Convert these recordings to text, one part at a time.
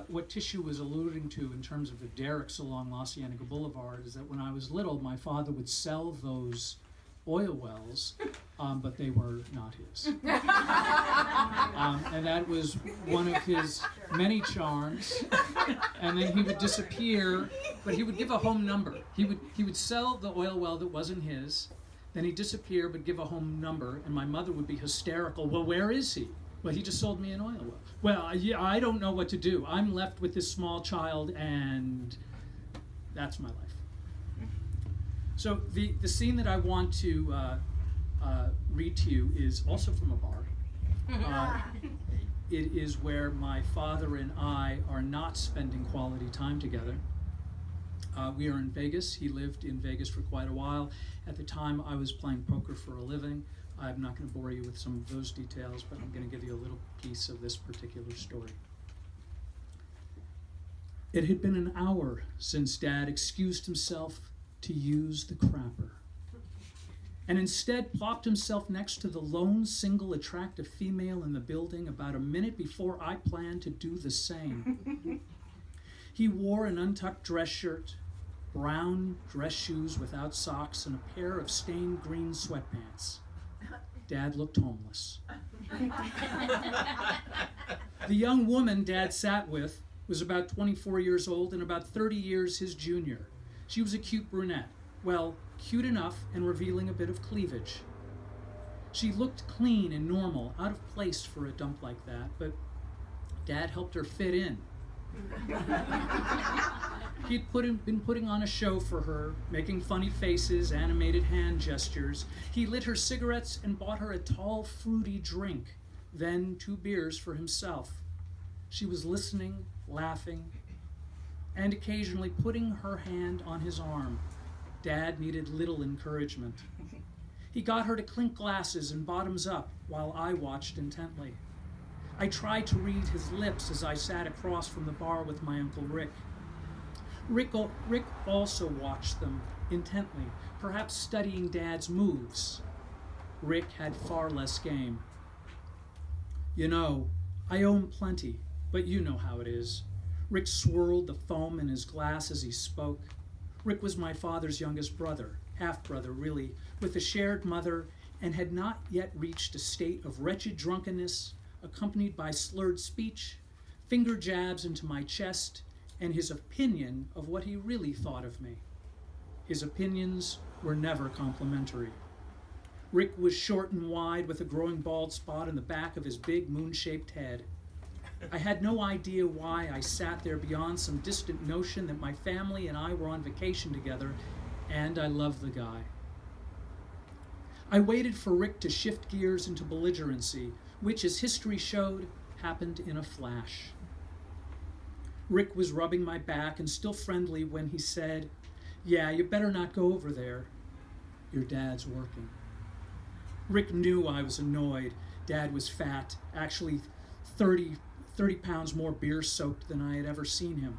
What Tishu was alluding to in terms of the derricks along La Cienega Boulevard is that when I was little, my father would sell those oil wells, but they were not his. And that was one of his many charms. And then he would disappear, but he would give a home number. He would sell the oil well that wasn't his, then he'd disappear but give a home number, and my mother would be hysterical. Well, where is he? Well, he just sold me an oil well. Well, yeah, I don't know what to do. I'm left with this small child, and that's my life. So the scene that I want to read to you is also from a bar. It is where my father and I are not spending quality time together. We are in Vegas. He lived in Vegas for quite a while. At the time, I was playing poker for a living. I'm not going to bore you with some of those details, but I'm going to give you a little piece of this particular story. It had been an hour since Dad excused himself to use the crapper, and instead plopped himself next to the lone, single, attractive female in the building about a minute before I planned to do the same. He wore an untucked dress shirt, brown dress shoes without socks, and a pair of stained green sweatpants. Dad looked homeless. The young woman Dad sat with was about 24 years old and about 30 years his junior. She was a cute brunette. Well, cute enough and revealing a bit of cleavage. She looked clean and normal, out of place for a dump like that, but Dad helped her fit in. He'd been putting on a show for her, making funny faces, animated hand gestures. He lit her cigarettes and bought her a tall, fruity drink, then 2 beers for himself. She was listening, laughing, and occasionally putting her hand on his arm. Dad needed little encouragement. He got her to clink glasses and bottoms up while I watched intently. I tried to read his lips as I sat across from the bar with my Uncle Rick. Rick also watched them intently, perhaps studying Dad's moves. Rick had far less game. You know, I own plenty, but you know how it is. Rick swirled the foam in his glass as he spoke. Rick was my father's youngest brother, half-brother really, with a shared mother, and had not yet reached a state of wretched drunkenness, accompanied by slurred speech, finger jabs into my chest, and his opinion of what he really thought of me. His opinions were never complimentary. Rick was short and wide with a growing bald spot in the back of his big moon-shaped head. I had no idea why I sat there beyond some distant notion that my family and I were on vacation together, and I loved the guy. I waited for Rick to shift gears into belligerency, which, as history showed, happened in a flash. Rick was rubbing my back and still friendly when he said, "Yeah, you better not go over there. Your dad's working." Rick knew I was annoyed. Dad was fat, actually 30 pounds more beer-soaked than I had ever seen him,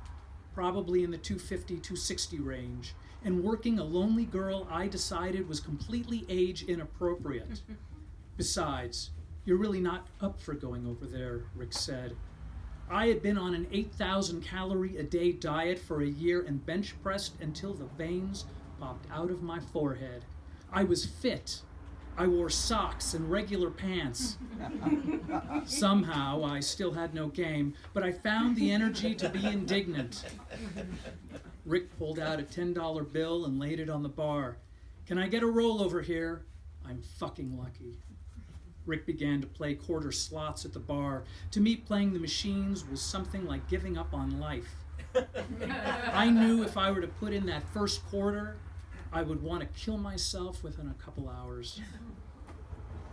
probably in the 250, 260 range, and working a lonely girl I decided was completely age inappropriate. Besides, you're really not up for going over there, Rick said. I had been on an 8,000 calorie a day diet for a year and bench pressed until the veins popped out of my forehead. I was fit. I wore socks and regular pants. Somehow, I still had no game, but I found the energy to be indignant. Rick pulled out a $10 bill and laid it on the bar. "Can I get a roll over here? I'm fucking lucky." Rick began to play quarter slots at the bar. To me, playing the machines was something like giving up on life. I knew if I were to put in that first quarter, I would want to kill myself within a couple hours.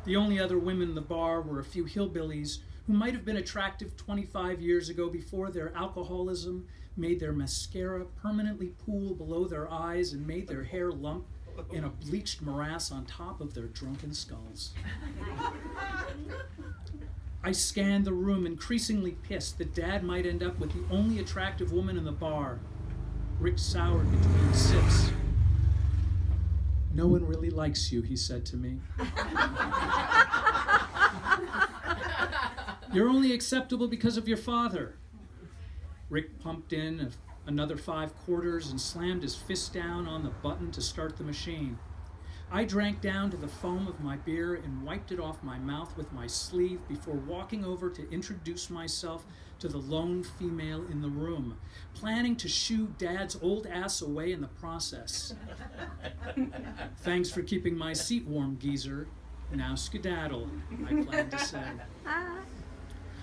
The only other women in the bar were a few hillbillies who might have been attractive 25 years ago before their alcoholism made their mascara permanently pool below their eyes and made their hair lump in a bleached morass on top of their drunken skulls. I scanned the room, increasingly pissed that Dad might end up with the only attractive woman in the bar. Rick soured between sips. "No one really likes you," he said to me. "You're only acceptable because of your father." Rick pumped in another 5 quarters and slammed his fist down on the button to start the machine. I drank down to the foam of my beer and wiped it off my mouth with my sleeve before walking over to introduce myself to the lone female in the room, planning to shoo Dad's old ass away in the process. Thanks for keeping my seat warm, geezer. Now skedaddle, I planned to say.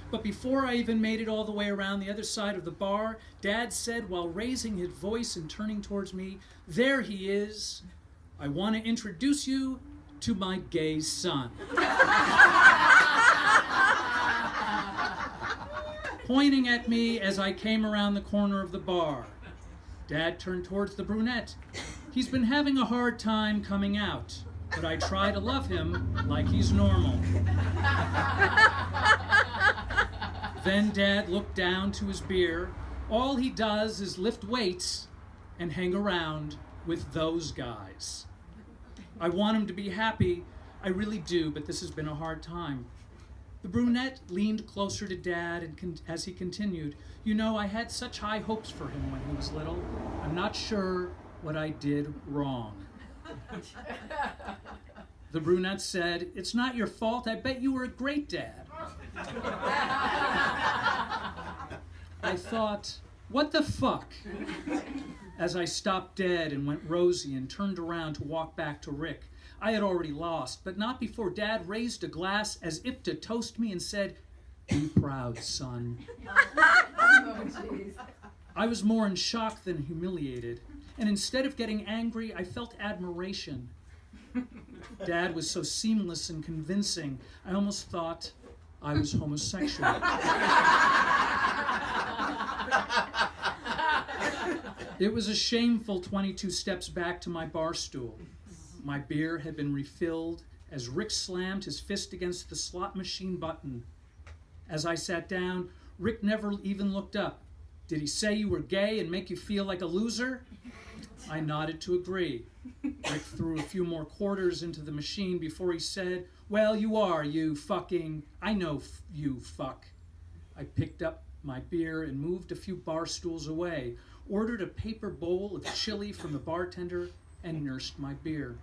But before I even made it all the way around the other side of the bar, Dad said while raising his voice and turning towards me, "There he is. I want to introduce you to my gay son." Pointing at me as I came around the corner of the bar. Dad turned towards the brunette. "He's been having a hard time coming out, but I try to love him like he's normal." Then Dad looked down to his beer. All he does is lift weights and hang around with those guys. I want him to be happy, I really do, but this has been a hard time. The brunette leaned closer to Dad and as he continued, "You know, I had such high hopes for him when he was little. I'm not sure what I did wrong." The brunette said, "It's not your fault. I bet you were a great dad." I thought, what the fuck? As I stopped dead and went rosy and turned around to walk back to Rick. I had already lost, but not before Dad raised a glass as if to toast me and said, "Be proud, son." I was more in shock than humiliated, and instead of getting angry, I felt admiration. Dad was so seamless and convincing, I almost thought I was homosexual. It was a shameful 22 steps back to my bar stool. My beer had been refilled as Rick slammed his fist against the slot machine button. As I sat down, Rick never even looked up. "Did he say you were gay and make you feel like a loser?" I nodded to agree. Rick threw a few more quarters into the machine before he said, "Well, you are, you fucking, I know you fuck." I picked up my beer and moved a few bar stools away, ordered a paper bowl of chili from the bartender, and nursed my beer.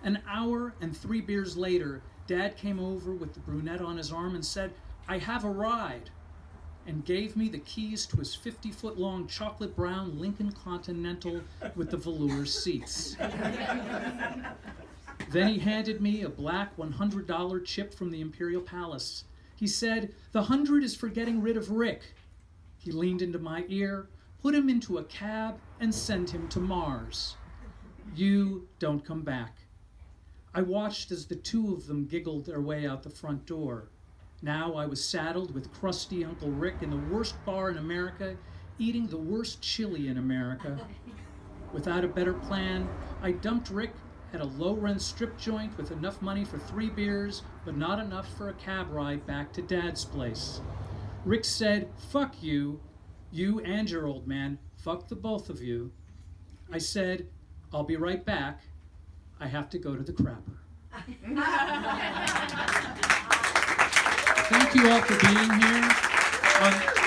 An hour and 3 beers later, Dad came over with the brunette on his arm and said, "I have a ride," and gave me the keys to his 50-foot-long chocolate brown Lincoln Continental with the velour seats. Then he handed me a black $100 chip from the Imperial Palace. He said, "The 100 is for getting rid of Rick." He leaned into my ear, put him into a cab, and sent him to Mars. You don't come back. I watched as the 2 of them giggled their way out the front door. Now I was saddled with crusty Uncle Rick in the worst bar in America, eating the worst chili in America. Without a better plan, I dumped Rick at a low-rent strip joint with enough money for 3 beers, but not enough for a cab ride back to Dad's place. Rick said, "Fuck you. You and your old man. Fuck the both of you." I said, "I'll be right back. I have to go to the crapper." Thank you all for being here.